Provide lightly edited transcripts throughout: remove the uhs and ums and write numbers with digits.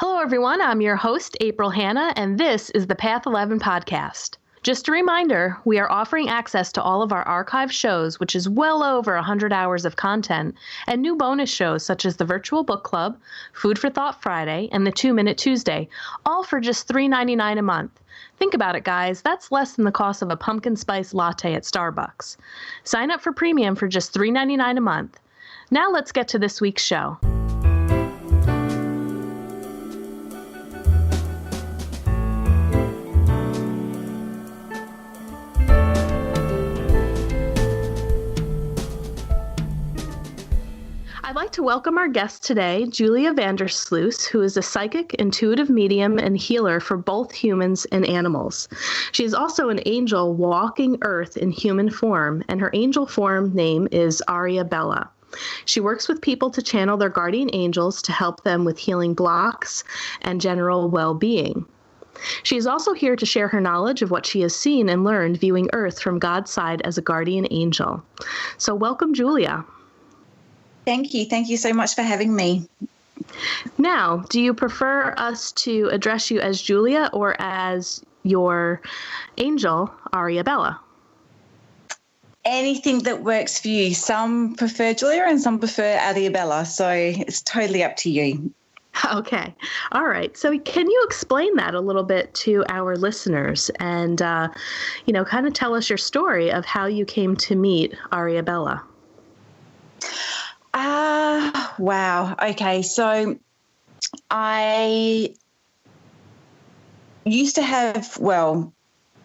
Hello, everyone. I'm your host, April Hanna, and this is the Path 11 podcast. Just a reminder, we are offering access to all of our archive shows, which is well over 100 hours of content, and new bonus shows such as the Virtual Book Club, Food for Thought Friday, and the 2-Minute Tuesday, all for just $3.99 a month. Think about it, guys. That's less than the cost of a pumpkin spice latte at Starbucks. Sign up for premium for just $3.99 a month. Now let's get to this week's show. I'd like to welcome our guest today, Julia Vandersluys, who is a psychic, intuitive medium, and healer for both humans and animals. She is also an angel walking Earth in human form, and her angel form name is Bella. She works with people to channel their guardian angels to help them with healing blocks and general well-being. She is also here to share her knowledge of what she has seen and learned viewing Earth from God's side as a guardian angel. So welcome, Julia. Thank you. Thank you so much for having me. Now, do you prefer us to address you as Julia or as your angel, Bella? Anything that works for you. Some prefer Julia and some prefer Bella, so it's totally up to you. Okay. All right. So can you explain that a little bit to our listeners and, kind of tell us your story of how you came to meet Bella? Wow. Okay. So I used to have,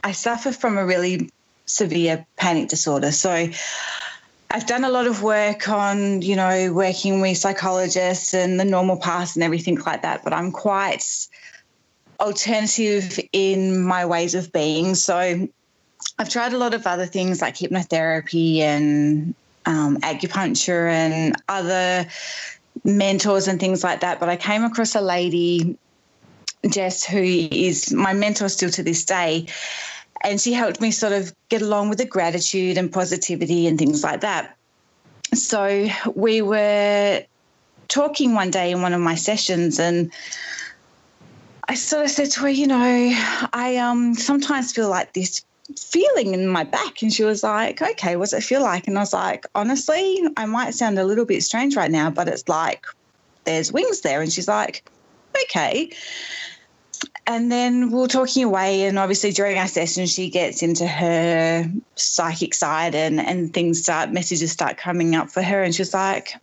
I suffer from a really severe panic disorder. So I've done a lot of work on, working with psychologists and the normal path and everything like that, but I'm quite alternative in my ways of being. So I've tried a lot of other things like hypnotherapy and acupuncture and other mentors and things like that. But I came across a lady, Jess, who is my mentor still to this day, and she helped me sort of get along with the gratitude and positivity and things like that. So we were talking one day in one of my sessions, and I sort of said to her, I sometimes feel like this feeling in my back. And she was like, okay, what's it feel like? And I was like, honestly, I might sound a little bit strange right now, but it's like there's wings there. And she's like, okay. And then we were talking away, and obviously during our session she gets into her psychic side and messages start coming up for her, and she's like,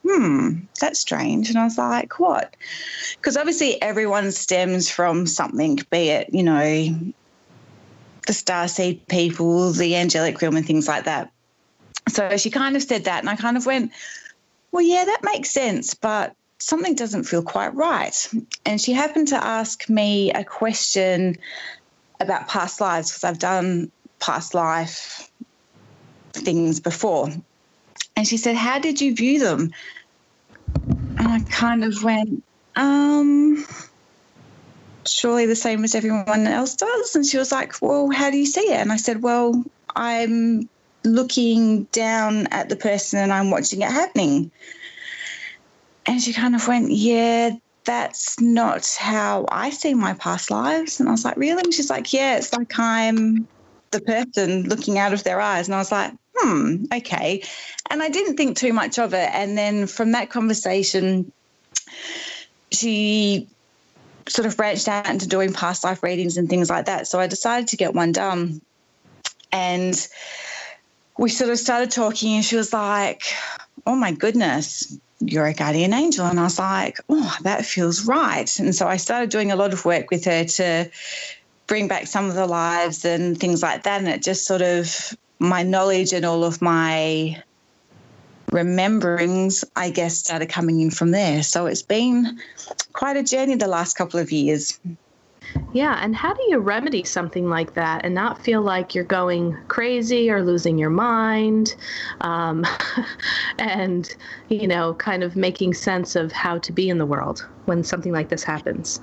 that's strange. And I was like, what? Because obviously everyone stems from something, be it, the starseed people, the Angelic Realm and things like that. So she kind of said that, and I kind of went, well, yeah, that makes sense, but something doesn't feel quite right. And she happened to ask me a question about past lives, because I've done past life things before. And she said, how did you view them? And I kind of went, surely the same as everyone else does. And she was like, well, how do you see it? And I said, well, I'm looking down at the person and I'm watching it happening. And she kind of went, yeah, that's not how I see my past lives. And I was like, really? And she's like, yeah, it's like I'm the person looking out of their eyes. And I was like, okay. And I didn't think too much of it. And then from that conversation, she sort of branched out into doing past life readings and things like that. So I decided to get one done. And we sort of started talking, and she was like, oh, my goodness, you're a guardian angel. And I was like, oh, that feels right. And so I started doing a lot of work with her to bring back some of the lives and things like that. And it just sort of, my knowledge and all of my rememberings, I guess, started coming in from there. So it's been quite a journey the last couple of years. Yeah, and how do you remedy something like that and not feel like you're going crazy or losing your mind, and, kind of making sense of how to be in the world when something like this happens?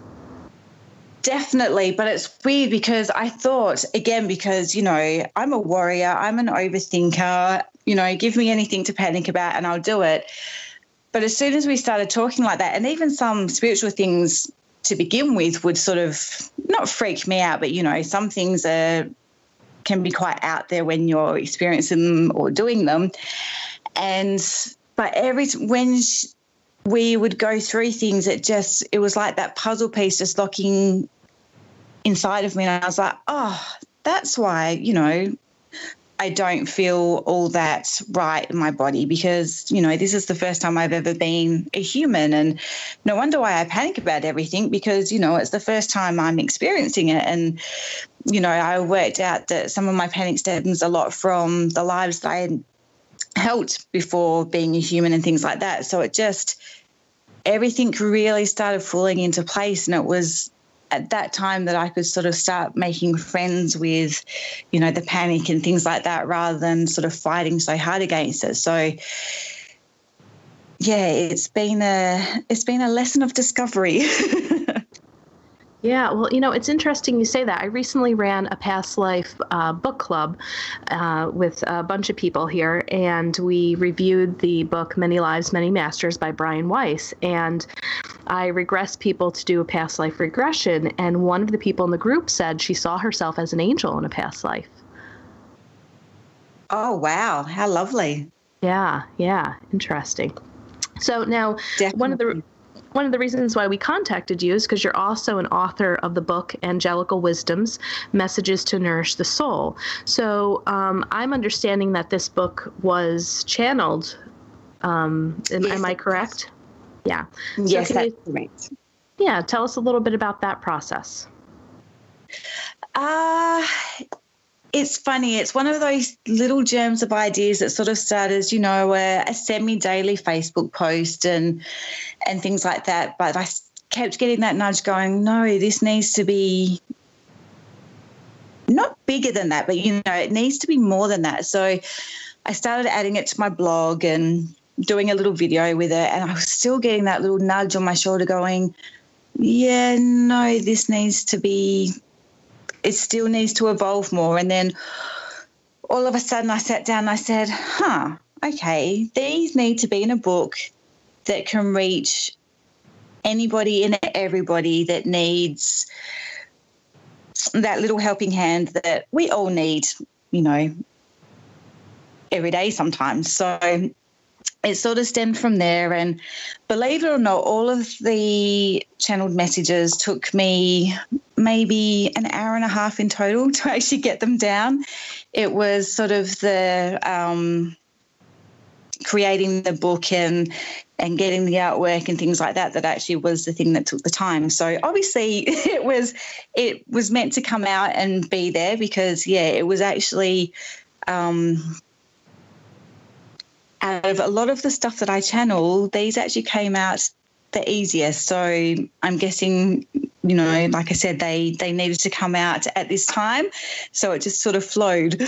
Definitely, but it's weird because I thought, again, because, I'm a warrior, I'm an overthinker, give me anything to panic about and I'll do it. But as soon as we started talking like that, and even some spiritual things to begin with would sort of not freak me out, but, you know, some things can be quite out there when you're experiencing them or doing them. But when we would go through things, it was like that puzzle piece just locking inside of me. And I was like, oh, that's why, you know, I don't feel all that right in my body, because, you know, this is the first time I've ever been a human, and no wonder why I panic about everything, because, you know, it's the first time I'm experiencing it. And, you know, I worked out that some of my panic stems a lot from the lives that I had held before being a human and things like that. So everything really started falling into place, and it was at that time that I could sort of start making friends with, you know, the panic and things like that, rather than sort of fighting so hard against it. So, yeah, it's been a lesson of discovery. Yeah, well, you know, it's interesting you say that. I recently ran a past life book club with a bunch of people here, and we reviewed the book Many Lives, Many Masters by Brian Weiss. And I regress people to do a past life regression, and one of the people in the group said she saw herself as an angel in a past life. Oh, wow. How lovely. Yeah, interesting. So now, Definitely. One of the reasons why we contacted you is because you're also an author of the book Angelical Wisdoms, Messages to Nourish the Soul. So I'm understanding that this book was channeled. Am I correct? Yeah. Yes, that's correct. Yeah, tell us a little bit about that process. It's funny. It's one of those little germs of ideas that sort of started as, you know, a semi-daily Facebook post and things like that. But I kept getting that nudge going, no, this needs to be not bigger than that, but, you know, it needs to be more than that. So I started adding it to my blog and doing a little video with it, and I was still getting that little nudge on my shoulder going, yeah, no, this needs to be, it still needs to evolve more. And then all of a sudden I sat down and I said, okay, these need to be in a book that can reach anybody and everybody that needs that little helping hand that we all need, you know, every day sometimes. So it sort of stemmed from there. And believe it or not, all of the channeled messages took me maybe an hour and a half in total to actually get them down. It was sort of the creating the book and getting the artwork and things like that actually was the thing that took the time. So obviously it was meant to come out and be there, because, yeah, it was actually out of a lot of the stuff that I channel, these actually came out the easiest. So I'm guessing, you know, like I said, they needed to come out at this time. So it just sort of flowed.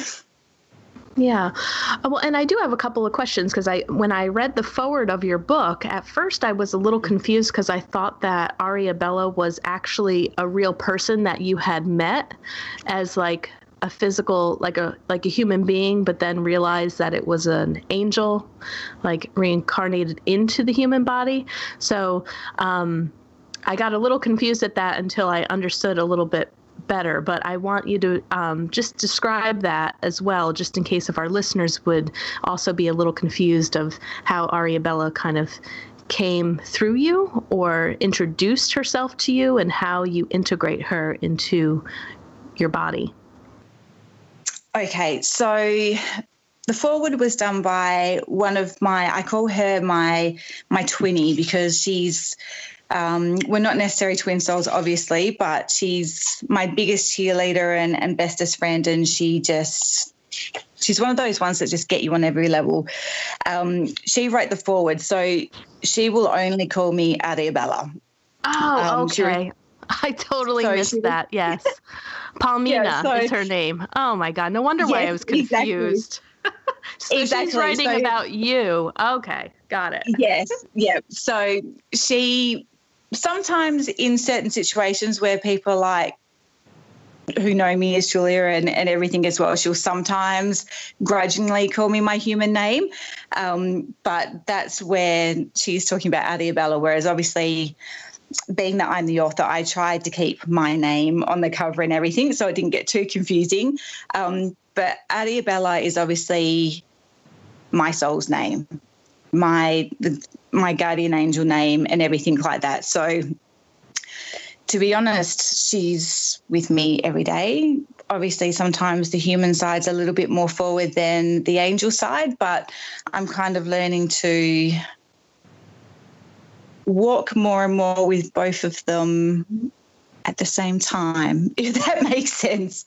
Yeah. Well, and I do have a couple of questions, because when I read the foreword of your book, at first I was a little confused, because I thought that Ariabella was actually a real person that you had met as like a physical, like a human being, but then realized that it was an angel, like reincarnated into the human body. So I got a little confused at that until I understood a little bit better. But I want you to just describe that as well, just in case if our listeners would also be a little confused of how Ariabella kind of came through you or introduced herself to you, and how you integrate her into your body. Okay, so the foreword was done by one of I call her my twinnie, because she's, we're not necessarily twin souls, obviously, but she's my biggest cheerleader and bestest friend, and she's one of those ones that just get you on every level. She wrote the foreword, so she will only call me Ariabella. Oh, okay. I totally missed that. Yes. Palmina is her name. Oh, my God. No wonder why I was confused. Exactly. So she's writing about you. Okay. Got it. Yes. Yeah. So she sometimes in certain situations where people like who know me as Julia and everything as well, she'll sometimes grudgingly call me my human name. But that's where she's talking about Ariabella, whereas obviously being that I'm the author, I tried to keep my name on the cover and everything so it didn't get too confusing. But Adiabella is obviously my soul's name, my guardian angel name and everything like that. So to be honest, she's with me every day. Obviously, sometimes the human side's a little bit more forward than the angel side, but I'm kind of learning to walk more and more with both of them at the same time, if that makes sense,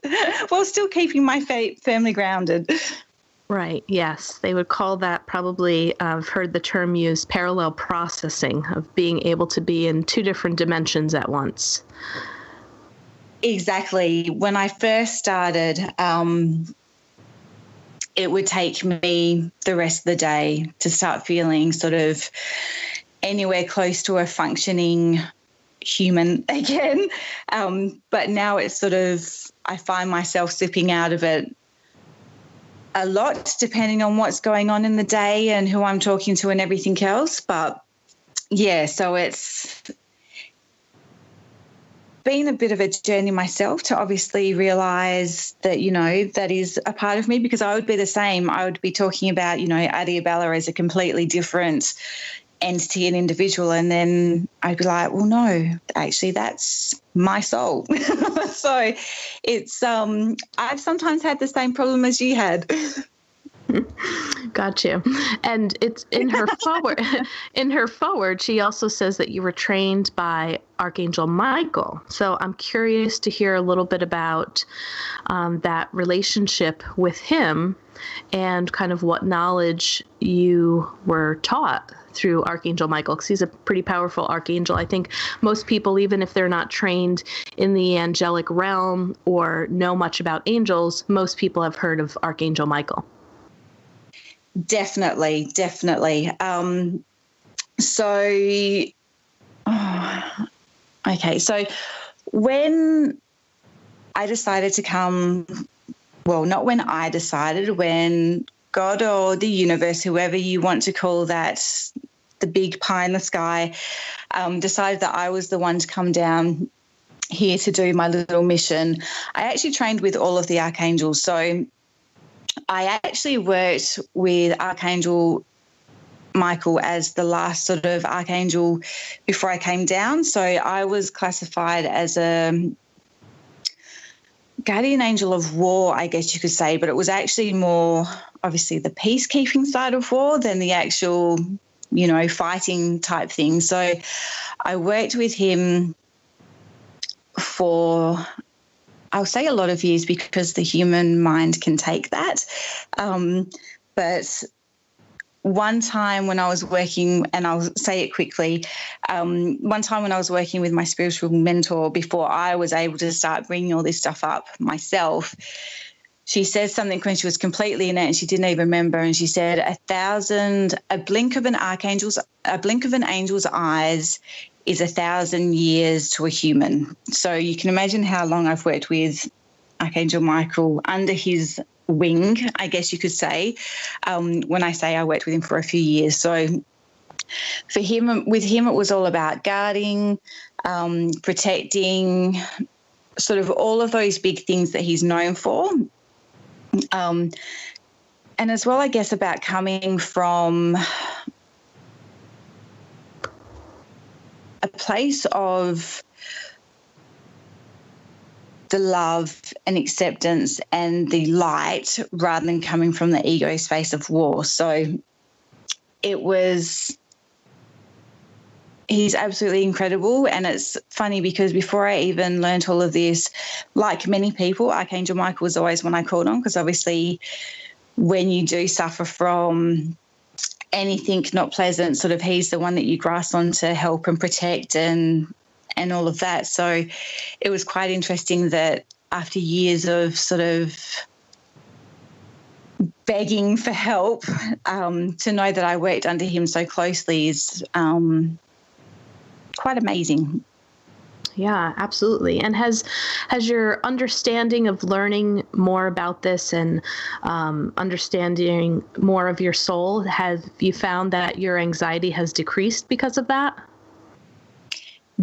while still keeping my faith firmly grounded. Right. Yes. They would call that probably, I've heard the term used, parallel processing, of being able to be in two different dimensions at once. Exactly. When I first started, it would take me the rest of the day to start feeling sort of anywhere close to a functioning human again. But now it's sort of, I find myself slipping out of it a lot, depending on what's going on in the day and who I'm talking to and everything else. But yeah, so it's been a bit of a journey myself to obviously realise that, you know, that is a part of me, because I would be the same. I would be talking about, you know, Adiabella as a completely different entity and individual, and then I'd be like, well, no, actually that's my soul. So it's I've sometimes had the same problem as you had. Got you. And it's in her forward, she also says that you were trained by Archangel Michael. So I'm curious to hear a little bit about that relationship with him and kind of what knowledge you were taught through Archangel Michael, because he's a pretty powerful archangel. I think most people, even if they're not trained in the angelic realm or know much about angels, most people have heard of Archangel Michael. Definitely. Okay. So when I decided to come, well, not when I decided, when God or the universe, whoever you want to call that, the big pie in the sky, decided that I was the one to come down here to do my little mission, I actually trained with all of the archangels. So I actually worked with Archangel Michael as the last sort of archangel before I came down. So I was classified as a guardian angel of war, I guess you could say, but it was actually more obviously the peacekeeping side of war than the actual, you know, fighting type thing. So I worked with him for, I'll say a lot of years, because the human mind can take that. But one time when I was working, and I'll say it quickly, one time when I was working with my spiritual mentor before I was able to start bringing all this stuff up myself, she said something when she was completely in it and she didn't even remember, and she said, a blink of an angel's eyes is 1,000 years to a human. So you can imagine how long I've worked with Archangel Michael under his wing, I guess you could say, when I say I worked with him for a few years. So with him, it was all about guarding, protecting, sort of all of those big things that he's known for. And as well, I guess, about coming from a place of the love and acceptance and the light, rather than coming from the ego space of war. So he's absolutely incredible. And it's funny because before I even learned all of this, like many people, Archangel Michael was always one I called on, because obviously when you do suffer from anything not pleasant, sort of he's the one that you grasp on to help and protect and all of that. So it was quite interesting that after years of sort of begging for help, to know that I worked under him so closely is quite amazing. Yeah, absolutely. And has your understanding of learning more about this and understanding more of your soul, have you found that your anxiety has decreased because of that?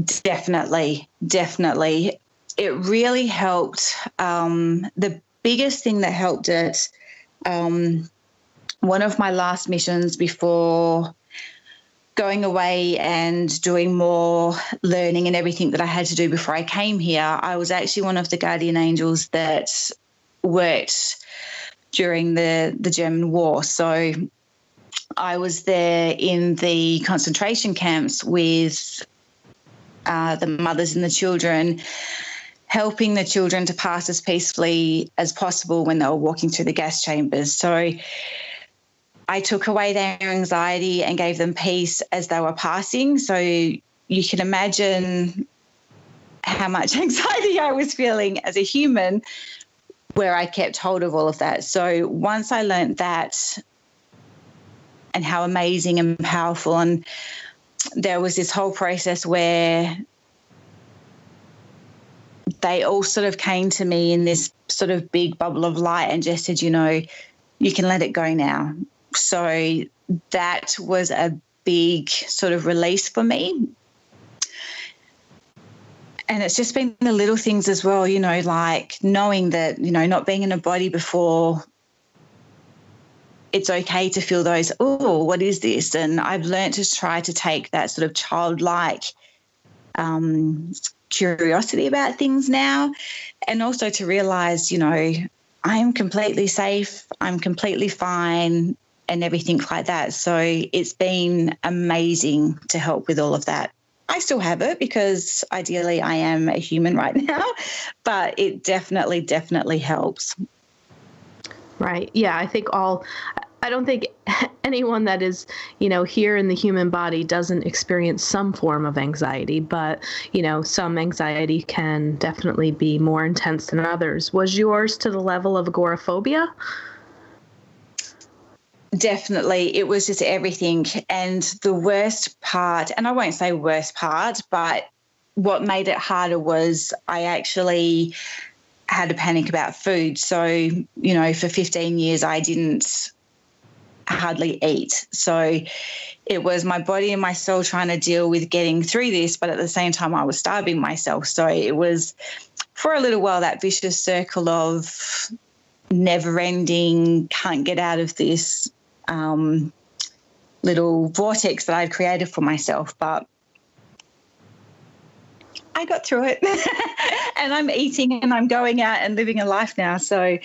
Definitely. It really helped. The biggest thing that helped it, one of my last missions before going away and doing more learning and everything that I had to do before I came here, I was actually one of the guardian angels that worked during the German war. So I was there in the concentration camps with the mothers and the children, helping the children to pass as peacefully as possible when they were walking through the gas chambers. So I took away their anxiety and gave them peace as they were passing. So you can imagine how much anxiety I was feeling as a human, where I kept hold of all of that. So once I learned that and how amazing and powerful, and there was this whole process where they all sort of came to me in this sort of big bubble of light and just said, you know, you can let it go now. So that was a big sort of release for me. And it's just been the little things as well, you know, like knowing that, you know, not being in a body before, it's okay to feel those, oh, what is this? And I've learned to try to take that sort of childlike curiosity about things now, and also to realize, you know, I'm completely safe, I'm completely fine, and everything like that. So it's been amazing to help with all of that. I still have it because ideally I am a human right now, but it definitely helps. Right. Yeah, I don't think anyone that is, you know, here in the human body doesn't experience some form of anxiety, but, you know, some anxiety can definitely be more intense than others. Was yours to the level of agoraphobia? Definitely. It was just everything. And the worst part, and I won't say worst part, but what made it harder was I actually had a panic about food. So, you know, for 15 years I didn't hardly eat. So it was my body and my soul trying to deal with getting through this, but at the same time I was starving myself. So it was for a little while that vicious circle of never ending, can't get out of this little vortex that I'd created for myself. But I got through it and I'm eating and I'm going out and living a life now. So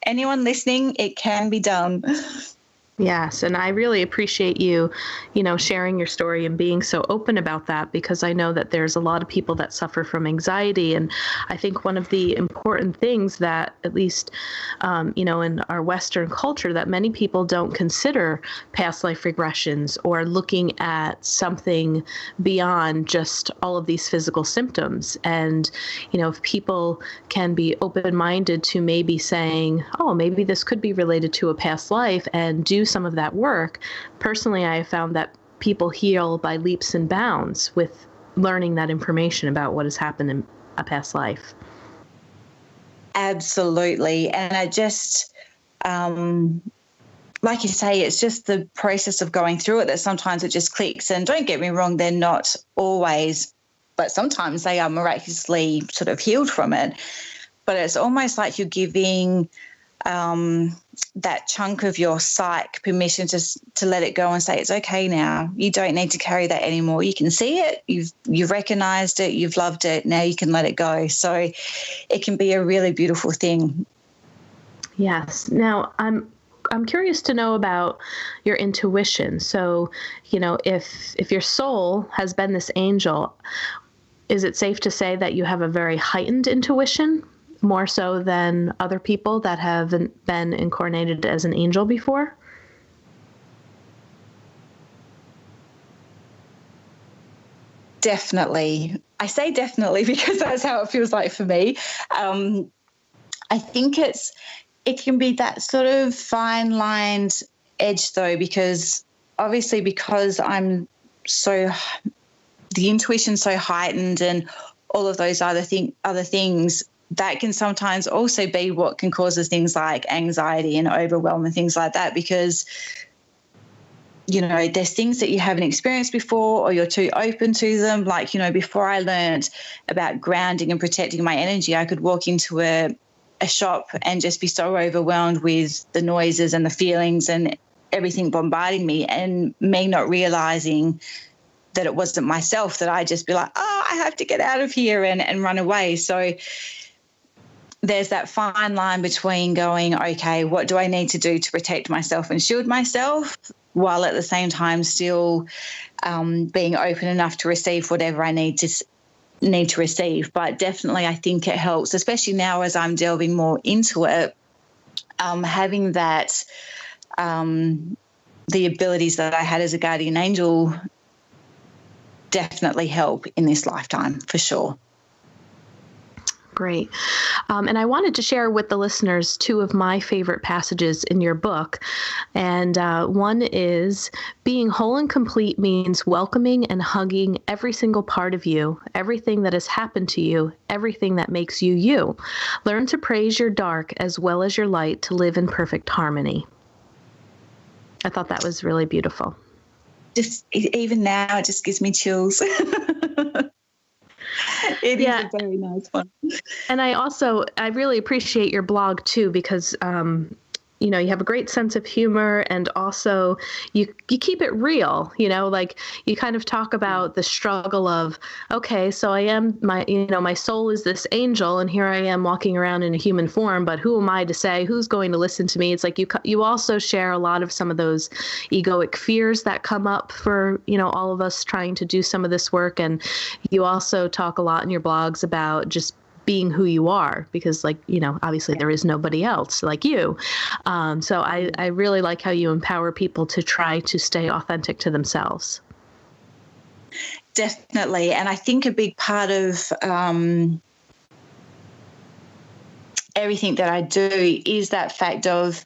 anyone listening, it can be done. Yes, and I really appreciate you, you know, sharing your story and being so open about that, because I know that there's a lot of people that suffer from anxiety. And I think one of the important things that, at least, you know, in our Western culture, that many people don't consider past life regressions or looking at something beyond just all of these physical symptoms. And, you know, if people can be open-minded to maybe saying, oh, maybe this could be related to a past life, and do some of that work. Personally, I have found that people heal by leaps and bounds with learning that information about what has happened in a past life. Absolutely. And I just, like you say, it's just the process of going through it that sometimes it just clicks. And don't get me wrong, they're not always, but sometimes they are miraculously sort of healed from it. But it's almost like you're giving that chunk of your psyche permission to let it go and say, it's okay now. You don't need to carry that anymore. You can see it. You've recognized it. You've loved it. Now you can let it go. So it can be a really beautiful thing. Yes. Now, I'm curious to know about your intuition. So, you know, if your soul has been this angel, is it safe to say that you have a very heightened intuition? More so than other people that have been incarnated as an angel before? Definitely. I say definitely because that's how it feels like for me. I think it can be that sort of fine-lined edge though, because obviously because I'm the intuition's so heightened and all of those other things, that can sometimes also be what can cause us things like anxiety and overwhelm and things like that, because there's things that you haven't experienced before, or you're too open to them. Like, before I learned about grounding and protecting my energy, I could walk into a shop and just be so overwhelmed with the noises and the feelings and everything bombarding me, and me not realizing that it wasn't myself, that I'd just be like, oh, I have to get out of here and run away. So there's that fine line between going, okay, what do I need to do to protect myself and shield myself, while at the same time still being open enough to receive whatever I need to receive. But definitely I think it helps, especially now as I'm delving more into it, having that the abilities that I had as a guardian angel definitely help in this lifetime, for sure. Great. And I wanted to share with the listeners two of my favorite passages in your book. And one is, being whole and complete means welcoming and hugging every single part of you, everything that has happened to you, everything that makes you you. Learn to praise your dark as well as your light to live in perfect harmony. I thought that was really beautiful. Just even now, it just gives me chills. It is a very nice one. And I really appreciate your blog too, because you have a great sense of humor, and also you keep it real, like you kind of talk about the struggle of, okay, so I am my soul is this angel, and here I am walking around in a human form, but who am I to say who's going to listen to me? It's like you also share a lot of some of those egoic fears that come up for, all of us trying to do some of this work. And you also talk a lot in your blogs about just being who you are, because obviously there is nobody else like you. So I really like how you empower people to try to stay authentic to themselves. Definitely. And I think a big part of everything that I do is that fact of,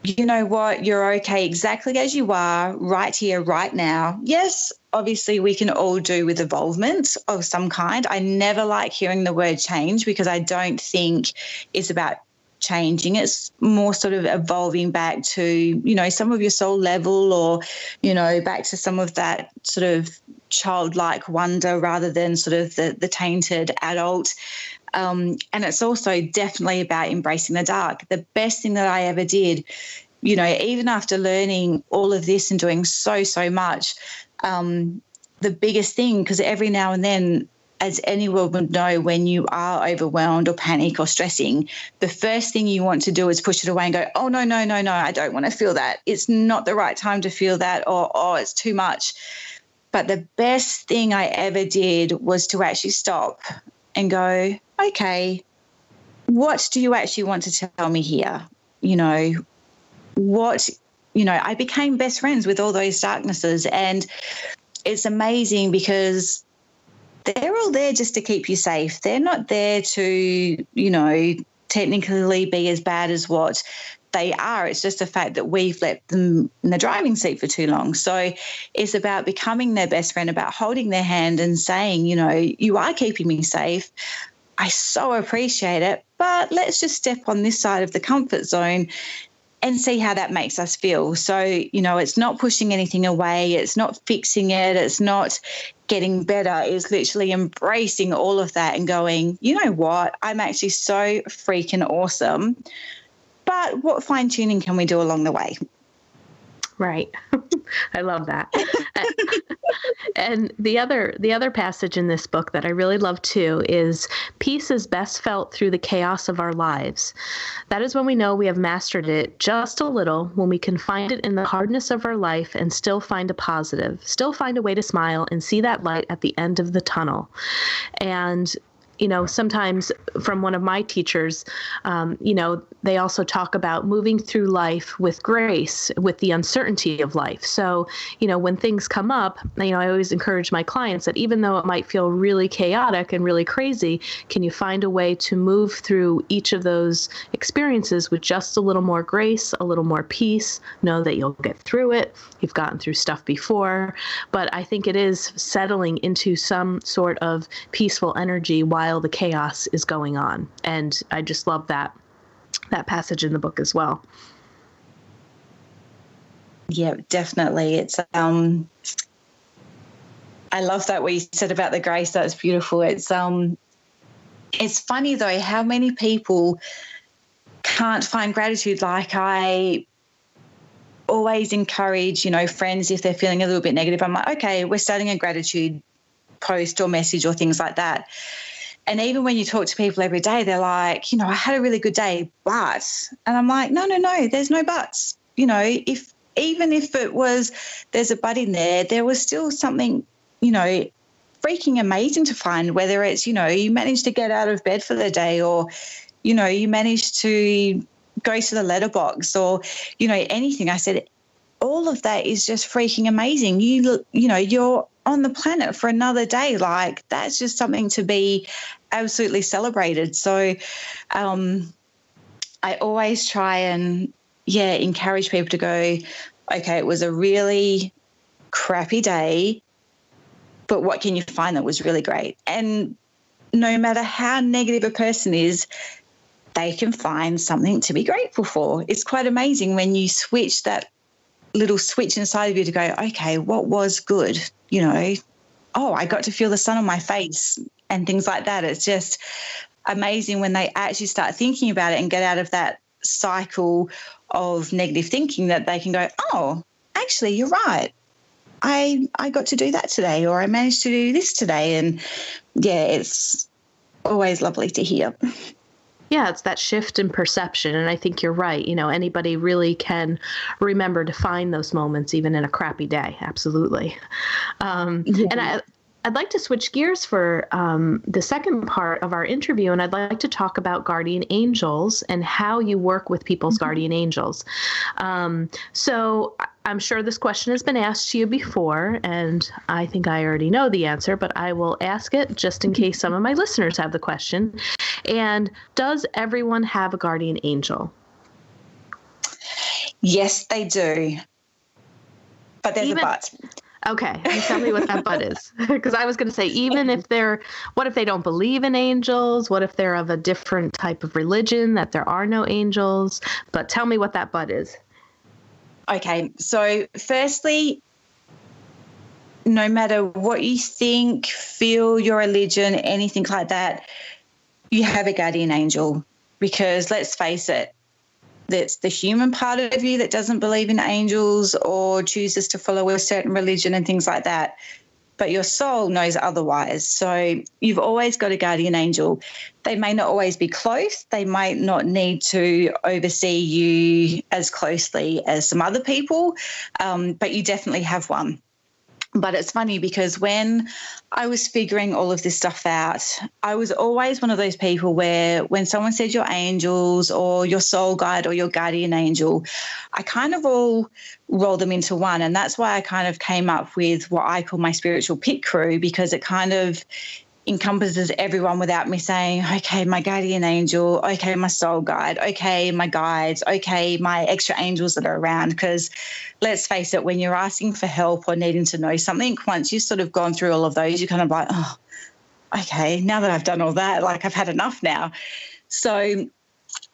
you know what, you're okay exactly as you are, right here, right now. Yes, obviously we can all do with evolvement of some kind. I never like hearing the word change, because I don't think it's about changing. It's more sort of evolving back to, some of your soul level, or, back to some of that sort of childlike wonder, rather than sort of the tainted adult. And it's also definitely about embracing the dark. The best thing that I ever did, even after learning all of this and doing so much, the biggest thing, because every now and then, as anyone would know, when you are overwhelmed or panic or stressing, the first thing you want to do is push it away and go, oh, no, I don't want to feel that. It's not the right time to feel that, or, oh, it's too much. But the best thing I ever did was to actually stop and go, okay, what do you actually want to tell me here? I became best friends with all those darknesses, and it's amazing because they're all there just to keep you safe. They're not there to, technically be as bad as what they are. It's just the fact that we've let them in the driving seat for too long. So it's about becoming their best friend, about holding their hand and saying, you are keeping me safe. I so appreciate it, but let's just step on this side of the comfort zone and see how that makes us feel. So, it's not pushing anything away. It's not fixing it. It's not getting better. It's literally embracing all of that and going, you know what? I'm actually so freaking awesome. But what fine tuning can we do along the way? Right. I love that. And the other passage in this book that I really love too is, peace is best felt through the chaos of our lives. That is when we know we have mastered it just a little, when we can find it in the hardness of our life and still find a positive, still find a way to smile and see that light at the end of the tunnel. And sometimes from one of my teachers, they also talk about moving through life with grace, with the uncertainty of life. So, when things come up, I always encourage my clients that even though it might feel really chaotic and really crazy, can you find a way to move through each of those experiences with just a little more grace, a little more peace, know that you'll get through it. You've gotten through stuff before. But I think it is settling into some sort of peaceful energy while the chaos is going on. And I just love that passage in the book as well. Yeah, definitely. It's I love that what you said about the grace. That's beautiful. It's funny though how many people can't find gratitude. Like I always encourage, friends, if they're feeling a little bit negative, I'm like, okay, we're starting a gratitude post or message or things like that. And even when you talk to people every day, they're like, I had a really good day, but, and I'm like, no, there's no buts. Even if it was, there's a but in there was still something, freaking amazing to find, whether it's, you managed to get out of bed for the day, or, you managed to go to the letterbox, or, anything. I said, all of that is just freaking amazing. You're on the planet for another day. Like, that's just something to be absolutely celebrated. So I always try and, encourage people to go, okay, it was a really crappy day, but what can you find that was really great? And no matter how negative a person is, they can find something to be grateful for. It's quite amazing when you switch that little switch inside of you to go, okay, what was good? I got to feel the sun on my face and things like that. It's just amazing when they actually start thinking about it and get out of that cycle of negative thinking, that they can go, oh, actually, you're right. I got to do that today, or I managed to do this today. And it's always lovely to hear. Yeah, it's that shift in perception. And I think you're right. Anybody really can remember to find those moments, even in a crappy day. Absolutely. And I'd like to switch gears for the second part of our interview, and I'd like to talk about guardian angels and how you work with people's guardian angels. So I'm sure this question has been asked to you before, and I think I already know the answer, but I will ask it just in case some of my listeners have the question. And does everyone have a guardian angel? Yes, they do. But there's a but. Okay, tell me what that but is. Because I was going to say, what if they don't believe in angels? What if they're of a different type of religion, that there are no angels? But tell me what that but is. Okay, so firstly, no matter what you think, feel, your religion, anything like that, you have a guardian angel. Because let's face it, that's the human part of you that doesn't believe in angels or chooses to follow a certain religion and things like that. But your soul knows otherwise. So you've always got a guardian angel. They may not always be close. They might not need to oversee you as closely as some other people, but you definitely have one. But it's funny because when I was figuring all of this stuff out, I was always one of those people where when someone said your angels or your soul guide or your guardian angel, I kind of all roll them into one. And that's why I kind of came up with what I call my spiritual pit crew, because it kind of encompasses everyone without me saying, okay, my guardian angel, okay, my soul guide, okay, my guides, okay, my extra angels that are around. Because let's face it, when you're asking for help or needing to know something, once you've sort of gone through all of those, you're kind of like, oh, okay, now that I've done all that, like I've had enough now. So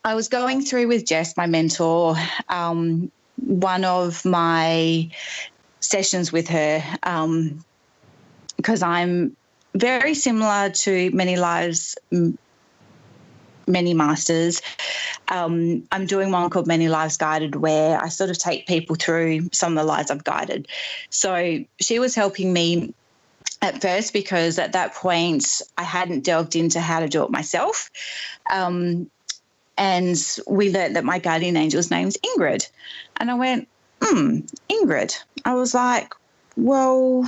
I was going through with Jess, my mentor, one of my sessions with her, because I'm very similar to many lives, many masters. I'm doing one called Many Lives Guided, where I sort of take people through some of the lives I've guided. So she was helping me at first because at that point I hadn't delved into how to do it myself. And we learned that my guardian angel's name's Ingrid. And I went, Ingrid. I was like, well,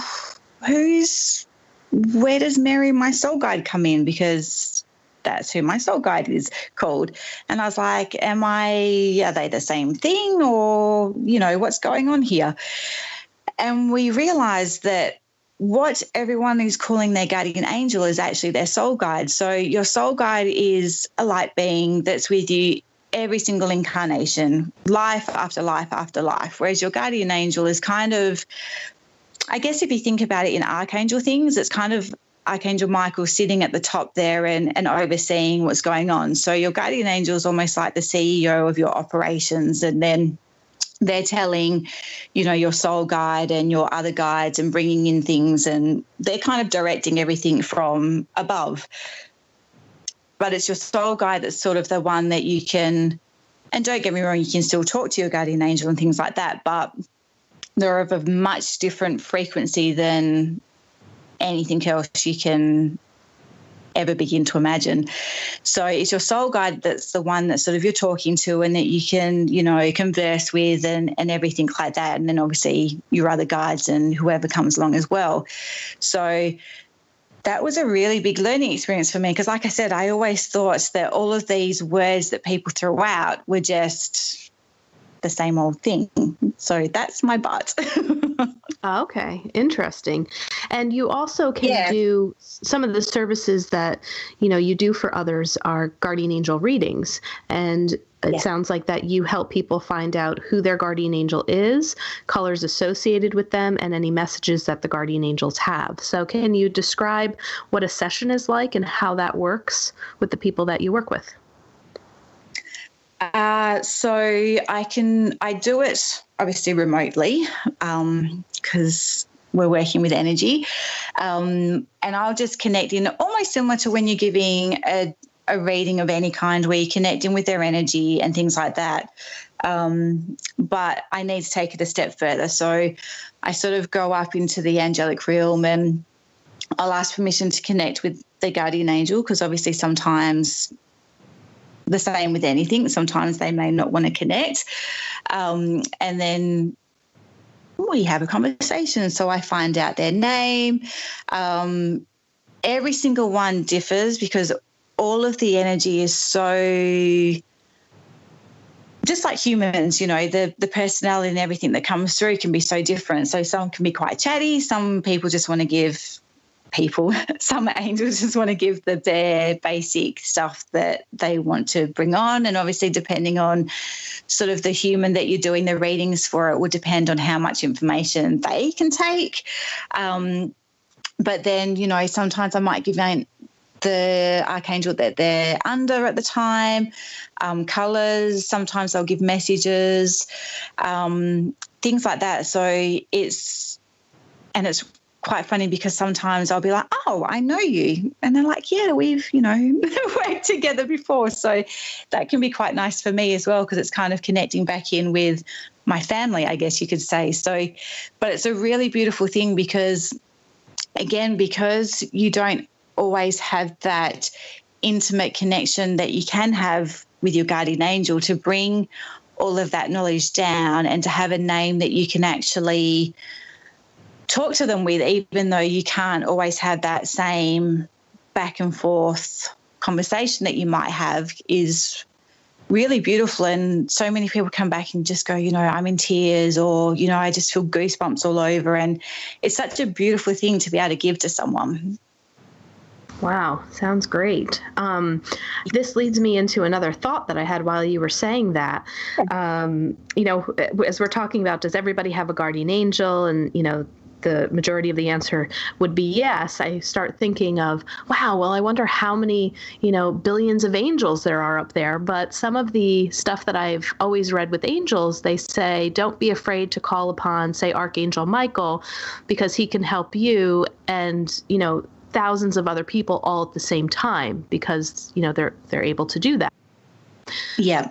where does Mary, my soul guide, come in? Because that's who my soul guide is called. And I was like, are they the same thing, or, what's going on here? And we realized that what everyone is calling their guardian angel is actually their soul guide. So your soul guide is a light being that's with you every single incarnation, life after life after life, whereas your guardian angel is kind of, I guess if you think about it in archangel things, it's kind of Archangel Michael sitting at the top there and overseeing what's going on. So your guardian angel is almost like the CEO of your operations, and then they're telling, your soul guide and your other guides and bringing in things, and they're kind of directing everything from above. But it's your soul guide that's sort of the one that you can, and don't get me wrong, you can still talk to your guardian angel and things like that, but they're of a much different frequency than anything else you can ever begin to imagine. So it's your soul guide that's the one that sort of you're talking to and that you can, converse with and everything like that. And then obviously your other guides and whoever comes along as well. So that was a really big learning experience for me because, like I said, I always thought that all of these words that people throw out were just the same old thing. So that's my but. Okay, interesting. And you also can do some of the services that, you do for others are guardian angel readings. And it sounds like that you help people find out who their guardian angel is, colors associated with them, and any messages that the guardian angels have. So can you describe what a session is like and how that works with the people that you work with? So I do it obviously remotely because we're working with energy, and I'll just connect in almost similar to when you're giving a reading of any kind where you connect in with their energy and things like that. But I need to take it a step further. So I sort of go up into the angelic realm and I'll ask permission to connect with the guardian angel because obviously sometimes the same with anything. Sometimes they may not want to connect. And then we have a conversation. So I find out their name. Every single one differs because all of the energy is so just like humans, the personality and everything that comes through can be so different. So some can be quite chatty. Some people just want to give some angels just want to give the bare basic stuff that they want to bring on. And obviously depending on sort of the human that you're doing the readings for, it will depend on how much information they can take. But then, sometimes I might give the archangel that they're under at the time, colors. Sometimes I'll give messages, things like that. So it's quite funny because sometimes I'll be like, oh, I know you. And they're like, yeah, we've, worked together before. So that can be quite nice for me as well because it's kind of connecting back in with my family, I guess you could say. So, but it's a really beautiful thing because, again, because you don't always have that intimate connection that you can have with your guardian angel to bring all of that knowledge down and to have a name that you can actually talk to them with, even though you can't always have that same back and forth conversation that you might have, is really beautiful. And so many people come back and just go, I'm in tears, or, I just feel goosebumps all over. And it's such a beautiful thing to be able to give to someone. Wow, sounds great. This leads me into another thought that I had while you were saying that. As we're talking about, does everybody have a guardian angel? And, the majority of the answer would be yes. I start thinking of, wow, well, I wonder how many, billions of angels there are up there. But some of the stuff that I've always read with angels, they say, don't be afraid to call upon, say, Archangel Michael, because he can help you and, thousands of other people all at the same time because, they're able to do that. Yeah.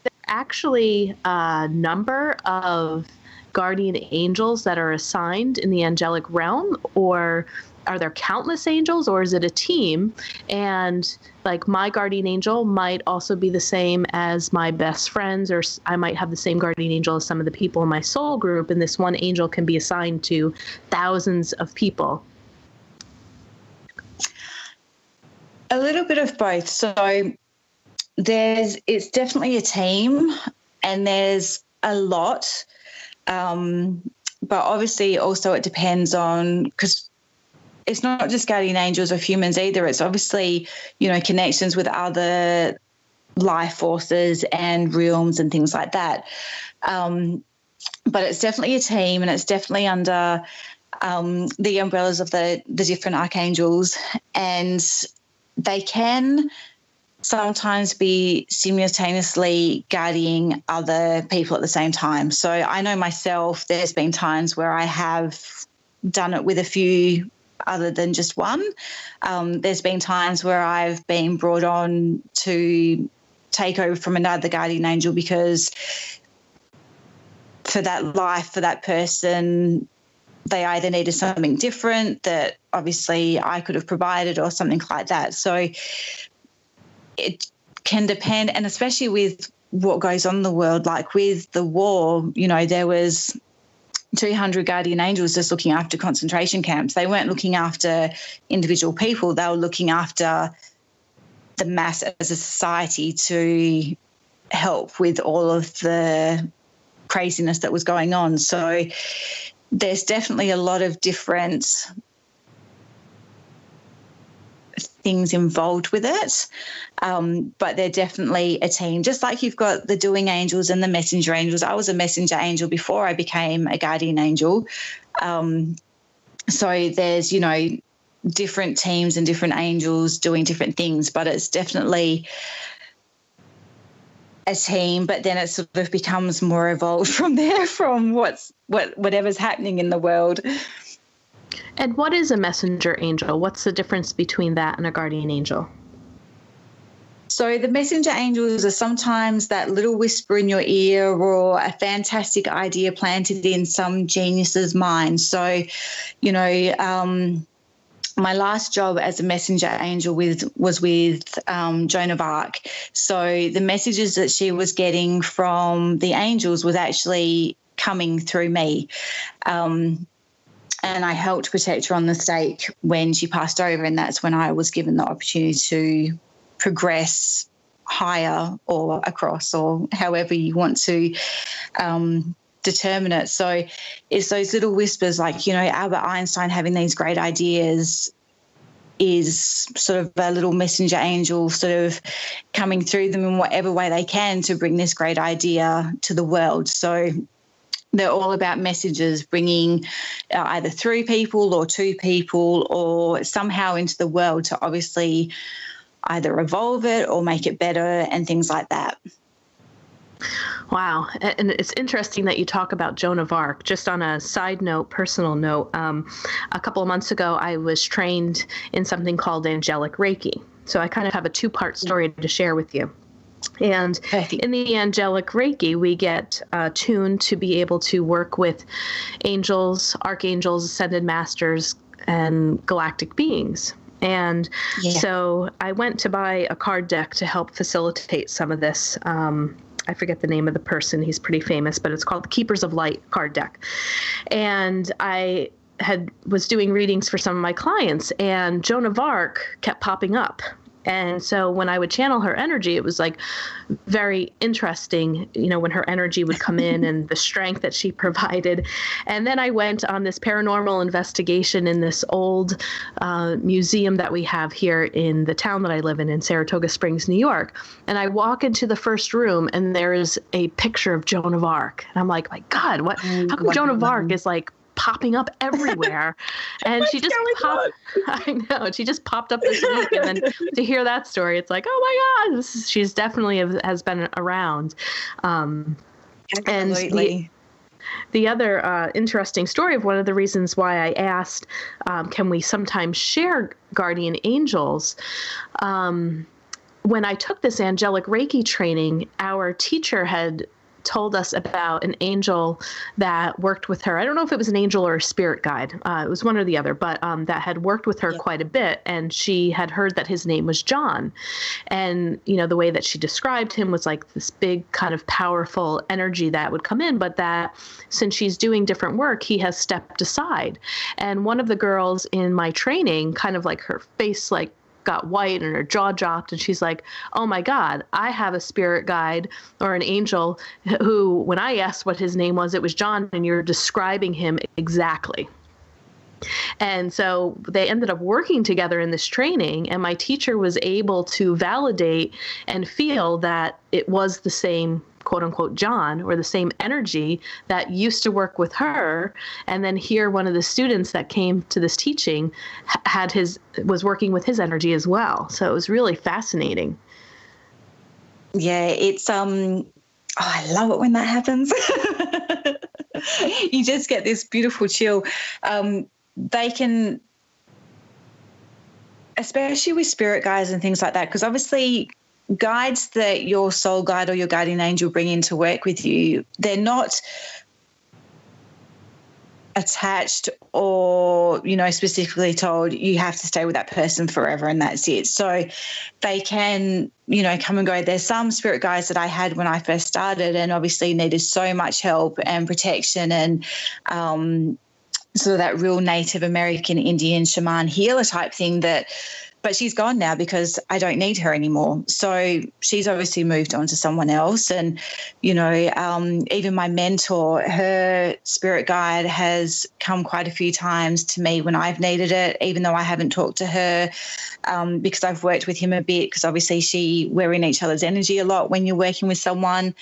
There's actually a number of guardian angels that are assigned in the angelic realm, or are there countless angels, or is it a team? And like my guardian angel might also be the same as my best friends, or I might have the same guardian angel as some of the people in my soul group, and this one angel can be assigned to thousands of people. A little bit of both. So it's definitely a team, and there's a lot. But obviously also it depends on, because it's not just guardian angels or humans either. It's obviously, connections with other life forces and realms and things like that. But it's definitely a team, and it's definitely under the umbrellas of the different archangels, and they can sometimes be simultaneously guiding other people at the same time. So I know myself, there's been times where I have done it with a few other than just one. There's been times where I've been brought on to take over from another guardian angel because for that life, for that person, they either needed something different that obviously I could have provided or something like that. So it can depend, and especially with what goes on in the world, like with the war, there was 200 guardian angels just looking after concentration camps. They weren't looking after individual people. They were looking after the mass as a society to help with all of the craziness that was going on. So there's definitely a lot of different things involved with it, but they're definitely a team. Just like you've got the doing angels and the messenger angels. I was a messenger angel before I became a guardian angel. So there's, different teams and different angels doing different things, but it's definitely a team. But then it sort of becomes more evolved from there, from whatever's happening in the world. And what is a messenger angel? What's the difference between that and a guardian angel? So the messenger angels are sometimes that little whisper in your ear or a fantastic idea planted in some genius's mind. So, my last job as a messenger angel was with Joan of Arc. So the messages that she was getting from the angels was actually coming through me. And I helped protect her on the stake when she passed over, and that's when I was given the opportunity to progress higher or across, or however you want to determine it. So it's those little whispers, like, Albert Einstein having these great ideas is sort of a little messenger angel sort of coming through them in whatever way they can to bring this great idea to the world. So they're all about messages bringing either through people or to people or somehow into the world to obviously either evolve it or make it better and things like that. Wow. And it's interesting that you talk about Joan of Arc. Just on a side note, personal note, a couple of months ago, I was trained in something called Angelic Reiki. So I kind of have a two-part story to share with you. And in the Angelic Reiki, we get tuned to be able to work with angels, archangels, ascended masters, and galactic beings. And so I went to buy a card deck to help facilitate some of this. I forget the name of the person. He's pretty famous, but it's called the Keepers of Light card deck. And I was doing readings for some of my clients, and Joan of Arc kept popping up. And so when I would channel her energy, it was like very interesting, when her energy would come in and the strength that she provided. And then I went on this paranormal investigation in this old museum that we have here in the town that I live in Saratoga Springs, New York. And I walk into the first room and there is a picture of Joan of Arc. And I'm like, my God, how come Joan of Arc is like popping up everywhere? And she just popped. I know, she just popped up this week, and then to hear that story, it's like, oh my God, she's definitely has been around. Absolutely. And the other interesting story of one of the reasons why I asked, can we sometimes share guardian angels? When I took this Angelic Reiki training, our teacher had told us about an angel that worked with her. I don't know if it was an angel or a spirit guide. It was one or the other, but that had worked with her quite a bit. And she had heard that his name was John. And, the way that she described him was like this big kind of powerful energy that would come in, but that since she's doing different work, he has stepped aside. And one of the girls in my training, kind of like her face, like, got white and her jaw dropped, and she's like, oh my God, I have a spirit guide or an angel who, when I asked what his name was, it was John, and you're describing him exactly. And so they ended up working together in this training, and my teacher was able to validate and feel that it was the same quote unquote John, or the same energy that used to work with her. And then here, one of the students that came to this teaching was working with his energy as well. So it was really fascinating. Yeah, it's I love it when that happens. You just get this beautiful chill. They can, especially with spirit guides and things like that, because obviously guides that your soul guide or your guardian angel bring in to work with you, they're not attached or, specifically told you have to stay with that person forever and that's it. So they can, come and go. There's some spirit guides that I had when I first started and obviously needed so much help and protection and sort of that real Native American Indian shaman healer type thing but she's gone now because I don't need her anymore. So she's obviously moved on to someone else. And, even my mentor, her spirit guide has come quite a few times to me when I've needed it, even though I haven't talked to her because I've worked with him a bit because obviously we're in each other's energy a lot when you're working with someone.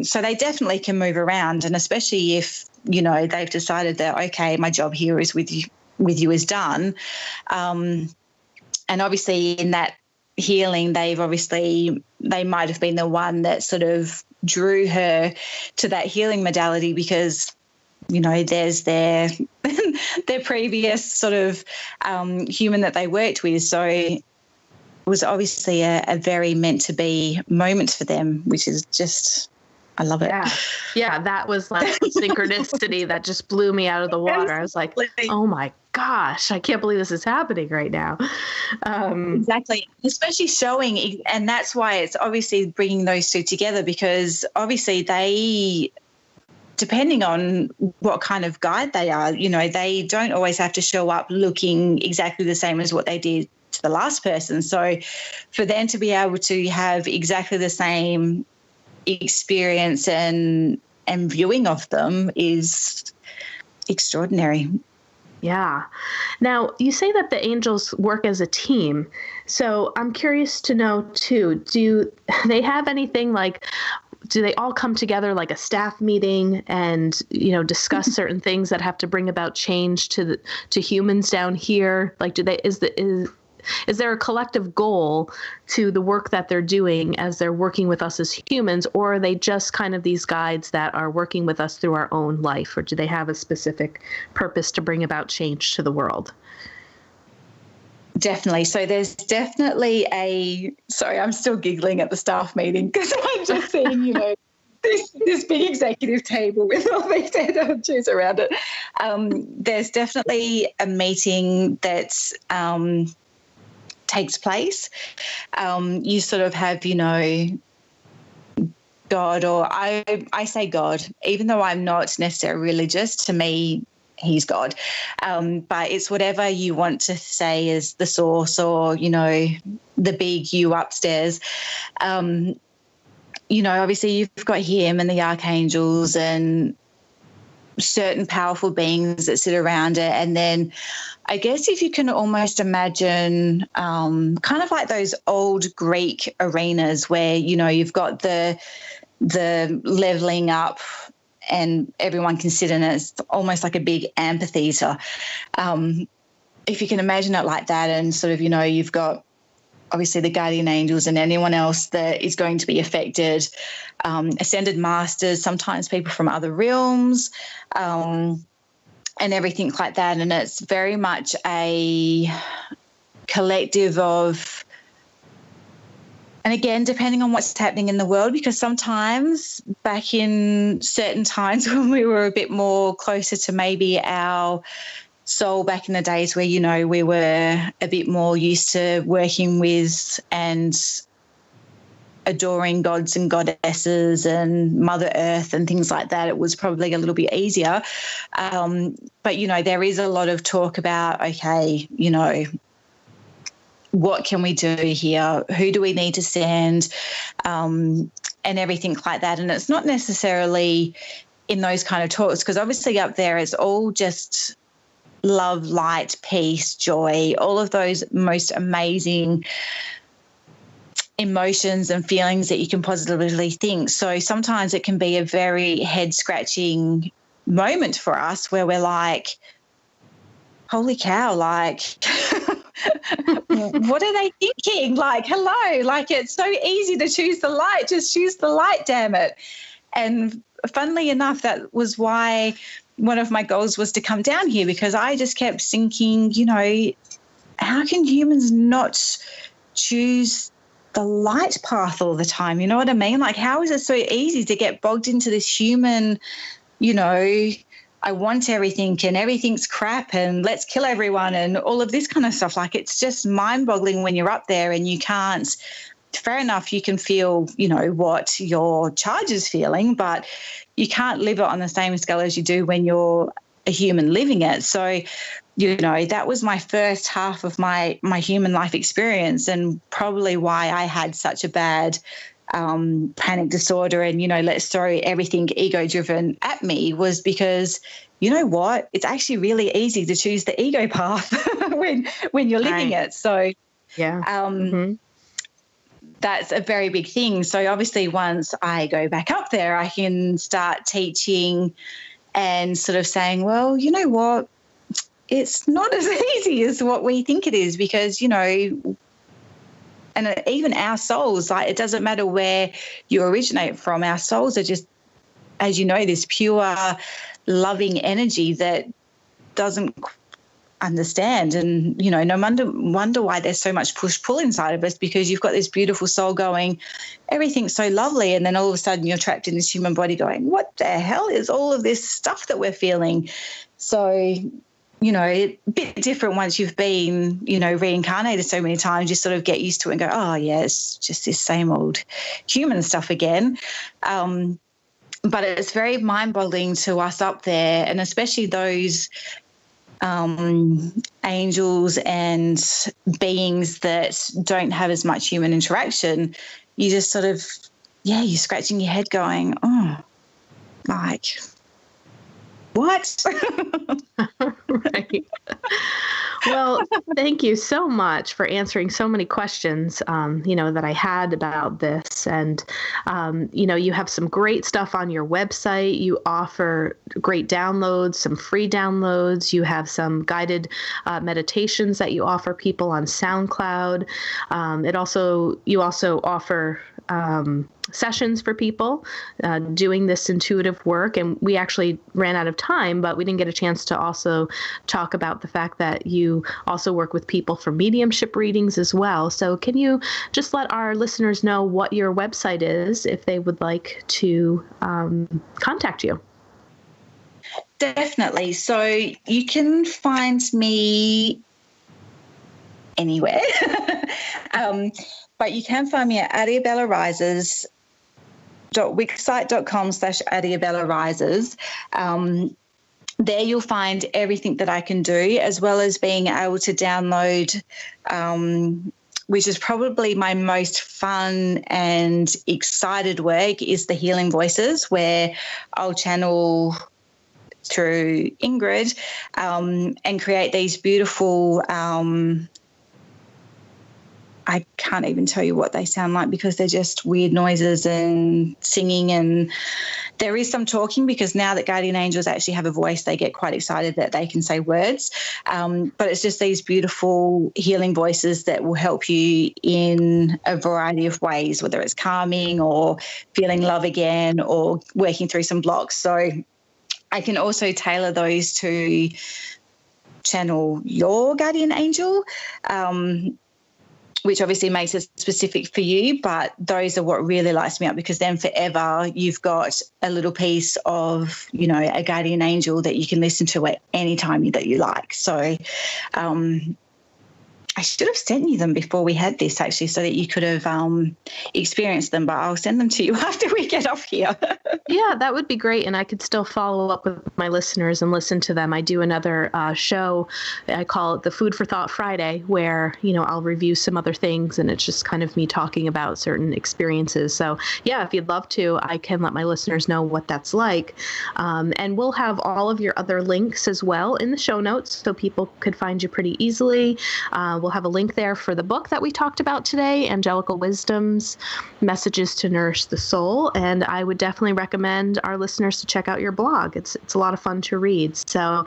So they definitely can move around, and especially if, they've decided that, okay, my job here is with you is done. And obviously in that healing, they might have been the one that sort of drew her to that healing modality because, there's their previous sort of human that they worked with. So it was obviously a very meant to be moment for them, which is just, I love it. Yeah, that was like synchronicity that just blew me out of the water. I was like, oh my gosh, I can't believe this is happening right now. Exactly. Especially showing, and that's why it's obviously bringing those two together because obviously they, depending on what kind of guide they are, they don't always have to show up looking exactly the same as what they did to the last person. So for them to be able to have exactly the same experience and viewing of them is extraordinary. Yeah. Now, you say that the angels work as a team. So I'm curious to know, too, do they have anything like, do they all come together like a staff meeting and, discuss certain things that have to bring about change to humans down here? Like, is there a collective goal to the work that they're doing as they're working with us as humans, or are they just kind of these guides that are working with us through our own life, or do they have a specific purpose to bring about change to the world? Definitely. So there's definitely sorry, I'm still giggling at the staff meeting because I'm just seeing, this big executive table with all these head chairs around it. There's definitely a meeting that's takes place. You sort of have, God, or I say God, even though I'm not necessarily religious, to me, he's God. But it's whatever you want to say is the source or, the big you upstairs. Obviously you've got him and the archangels and certain powerful beings that sit around it. And then I guess if you can almost imagine kind of like those old Greek arenas where, you've got the leveling up and everyone can sit in it. It's almost like a big amphitheatre. If you can imagine it like that and sort of, you've got obviously the guardian angels and anyone else that is going to be affected, ascended masters, sometimes people from other realms, and everything like that. And it's very much a collective of, and again, depending on what's happening in the world, because sometimes back in certain times when we were a bit more closer to maybe our soul back in the days where, we were a bit more used to working with and adoring gods and goddesses and Mother Earth and things like that, it was probably a little bit easier. But, there is a lot of talk about, okay, what can we do here? Who do we need to send? And everything like that. And it's not necessarily in those kind of talks because obviously up there it's all just love, light, peace, joy, all of those most amazing emotions and feelings that you can positively think. So sometimes it can be a very head-scratching moment for us where we're like, holy cow, like what are they thinking? Like, hello, like it's so easy to choose the light. Just choose the light, damn it. And funnily enough, that was why one of my goals was to come down here, because I just kept thinking, how can humans not choose the light path all the time? You know what I mean? Like, how is it so easy to get bogged into this human, I want everything and everything's crap and let's kill everyone and all of this kind of stuff. Like, it's just mind-boggling when you're up there and you can't. Fair enough, you can feel, what your charge is feeling, but you can't live it on the same scale as you do when you're a human living it. So, that was my first half of my human life experience, and probably why I had such a bad panic disorder and, let's throw everything ego-driven at me, was because, it's actually really easy to choose the ego path when you're living it. So, yeah. That's a very big thing. So obviously once I go back up there, I can start teaching and sort of saying, well, you know what, it's not as easy as what we think it is, because, and even our souls, like, it doesn't matter where you originate from. Our souls are just, as you know, this pure, loving energy that doesn't understand. And, no wonder why there's so much push-pull inside of us, because you've got this beautiful soul going, everything's so lovely, and then all of a sudden you're trapped in this human body going, what the hell is all of this stuff that we're feeling? So, a bit different once you've been, reincarnated so many times. You sort of get used to it and go, oh, yeah, it's just this same old human stuff again. But it's very mind-boggling to us up there, and especially those angels and beings that don't have as much human interaction. You just sort of, you're scratching your head going, oh, like, what? Right. Well, thank you so much for answering so many questions, that I had about this. And, you have some great stuff on your website. You offer great downloads, some free downloads. You have some guided meditations that you offer people on SoundCloud. You also offer sessions for people doing this intuitive work. And we actually ran out of time, but we didn't get a chance to also talk about the fact that you also work with people for mediumship readings as well. So can you just let our listeners know what your website is if they would like to contact you? Definitely. So you can find me anywhere. But you can find me at adiabellarises.wixsite.com/adiabellarises. There you'll find everything that I can do, as well as being able to download, which is probably my most fun and excited work, is the healing voices, where I'll channel through Ingrid and create these beautiful I can't even tell you what they sound like, because they're just weird noises and singing, and there is some talking, because now that guardian angels actually have a voice, they get quite excited that they can say words. But it's just these beautiful healing voices that will help you in a variety of ways, whether it's calming or feeling love again or working through some blocks. So I can also tailor those to channel your guardian angel, which obviously makes it specific for you, but those are what really lights me up, because then forever you've got a little piece of, a guardian angel that you can listen to at any time that you like. So I should have sent you them before we had this, actually, so that you could have experienced them, but I'll send them to you after we get off here. Yeah, that would be great. And I could still follow up with my listeners and listen to them. I do another show. I call it the Food for Thought Friday, where, I'll review some other things, and it's just kind of me talking about certain experiences. So yeah, if you'd love to, I can let my listeners know what that's like. And we'll have all of your other links as well in the show notes, so people could find you pretty easily. We'll have a link there for the book that we talked about today, Angelical Wisdoms, Messages to Nourish the Soul. And I would definitely recommend our listeners to check out your blog. It's a lot of fun to read. So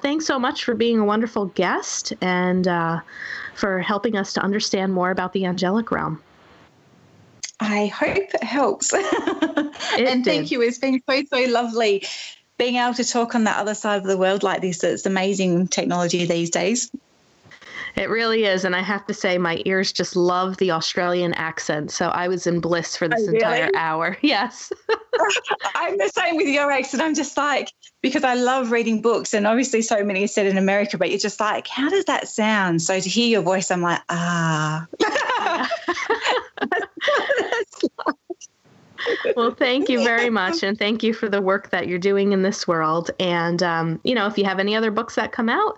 thanks so much for being a wonderful guest and for helping us to understand more about the angelic realm. I hope it helps. And thank you. It's been so lovely being able to talk on the other side of the world like this. It's amazing technology these days. It really is. And I have to say, my ears just love the Australian accent. So I was in bliss for this entire hour. Yes. I'm the same with your accent. I'm just like, because I love reading books, and obviously so many are set in America, but you're just like, how does that sound? So to hear your voice, I'm like, ah. Well, thank you very much. And thank you for the work that you're doing in this world. And, if you have any other books that come out,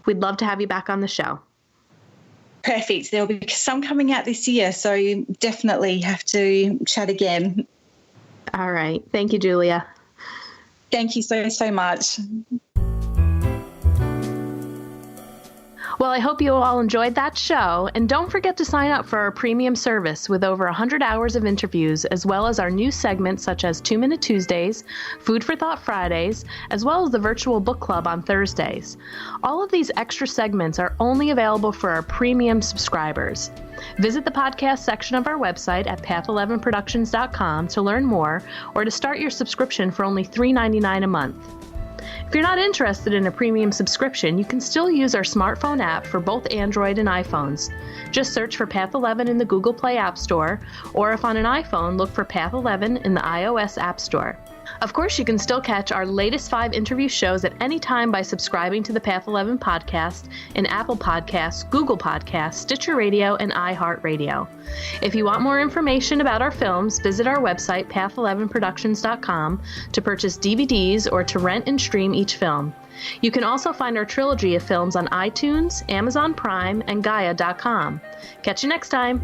we'd love to have you back on the show. Perfect. There'll be some coming out this year, so you definitely have to chat again. All right. Thank you, Julia. Thank you so much. Well, I hope you all enjoyed that show, and don't forget to sign up for our premium service with over 100 hours of interviews, as well as our new segments such as 2-Minute Tuesdays, Food for Thought Fridays, as well as the virtual book club on Thursdays. All of these extra segments are only available for our premium subscribers. Visit the podcast section of our website at path11productions.com to learn more, or to start your subscription for only $3.99 a month. If you're not interested in a premium subscription, you can still use our smartphone app for both Android and iPhones. Just search for Path 11 in the Google Play App Store, or if on an iPhone, look for Path 11 in the iOS App Store. Of course, you can still catch our latest 5 interview shows at any time by subscribing to the Path 11 podcast in Apple Podcasts, Google Podcasts, Stitcher Radio, and iHeartRadio. If you want more information about our films, visit our website, path11productions.com, to purchase DVDs or to rent and stream each film. You can also find our trilogy of films on iTunes, Amazon Prime, and Gaia.com. Catch you next time.